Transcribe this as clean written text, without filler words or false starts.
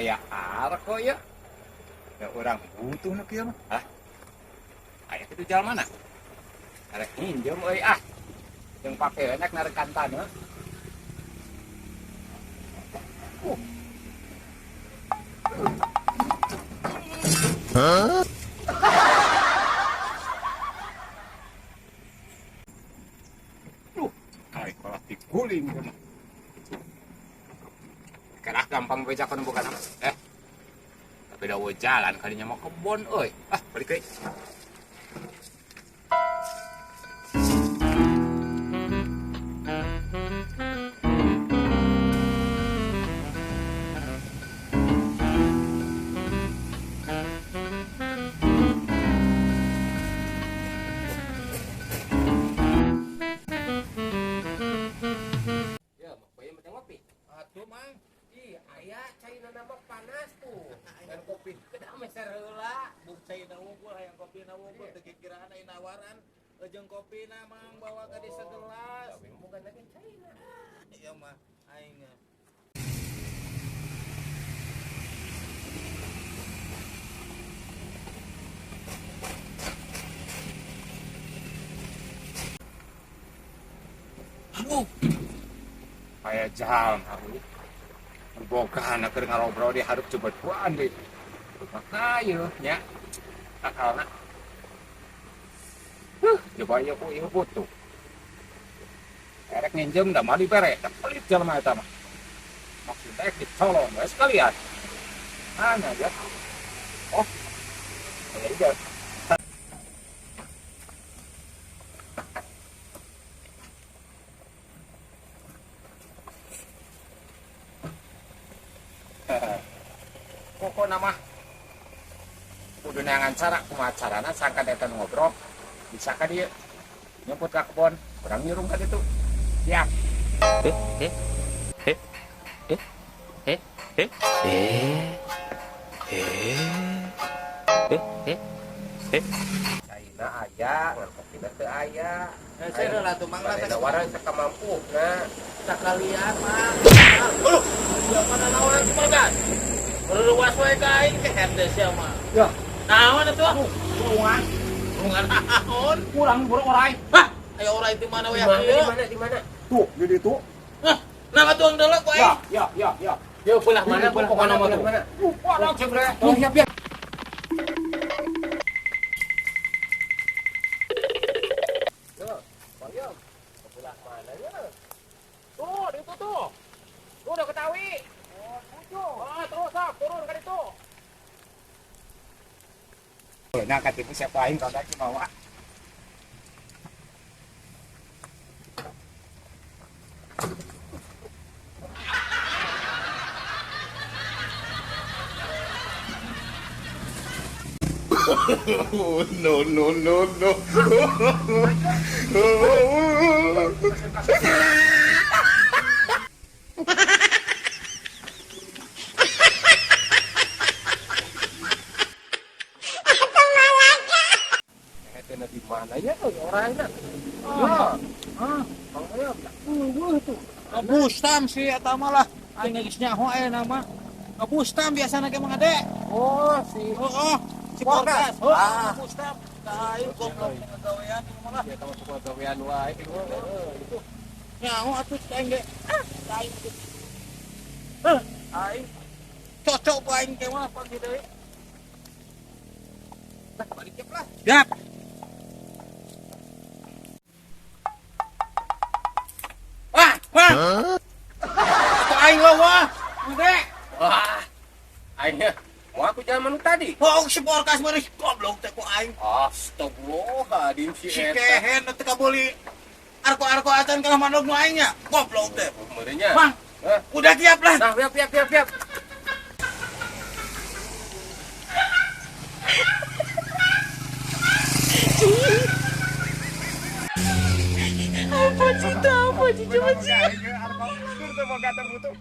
aya arko ya. Ya orang butuh nu kieu mah. Hah? Aya kitu jal mana? Arek hinjem euy ah. Jeung pake enak narekan taneuh. Hah? Ay, kalau diguling kan. Kalah gampang bejakan bukan apa? Tapi dah jalan kalinya mau kebon, oi. Ah, balik deui. Atuh mang, aya caina nama panas tuh. Dan kopi kedah meser heula. Buk caina unggul hayang kopina unggul teu kikiraan aya nawaran jeung kopina mang bawa ka di segelas. Bukan lagi caina. Ieu mah aing. Aduh. Kayak jalan aku. Boga keur ngarobrol di hareup cebetuan deui. Maka ieu nya. Akalna. Coba ieu ku ieu butuh. Erek nginjem da mah dipere, da pelit jelema eta mah. Maksud teh dicolong we sekalian. Hanya ya. Oh. Ya udah. Pokokna mah kudu neangan cara kumaha carana sangka eta ngobrol bisa ka dieu nyemput ka kebon urang nyurung ka ditu siap. Caina aya, kopi teh aya. Saya lah tuh mang lah Nawaran teu mampu na. sekalian mang. Yang mana nawaran cuma kan? Perlu was wae ka aing teh herde sia mah. Ya, Naon atuh? kurungan, Rungan naon? kurang buruk orai. Hah, aya orang itu mana we ieu? Di mana? Tuh, di ditu. Hah, nama tuang deuleu ku aing. Ya. Yo pulah mana? Pokokna mah tuh. Wah, nak cebre. Oh, siap. Pulah mana ya? Tuh, di itu tuh. Tuh udah ketahui. Terus sok turun ke itu. Nah, katipu siapa aing kalau dak bawa. No. Eta di mana ya orangnya? Ya. Bang Ayam. Tuh. Bustam sih eta mah lah. Aing geus nyaho aya nama. Bustam biasana ge mang ade. Oh, si Heeh. Si Porkas. Bustam. Tah aing goblok ngagawean ieu mah lah. ya tahu suka gawean wae itu. Nyaho atuh aing ge. Aing. Aing cocok ku aing ke mah pagi deui. Nah, balik ya lah. Gap. Wah. Itu aing lo wah. Udah. Wah. Aingnya mau aku jalan manu tadi. Oh, si Porkas mah goblok teh ku aing. Astagfirullahaladzim si Si eta. kehen teh kabeli arko-arko acan kana manuk nu aing nya. Goblok teh. Merenya. Bang, udah tiap lah. Nah, siap. Apa sih itu? Apa sih? Coba sih. Arko, tur teu boga teu butuh.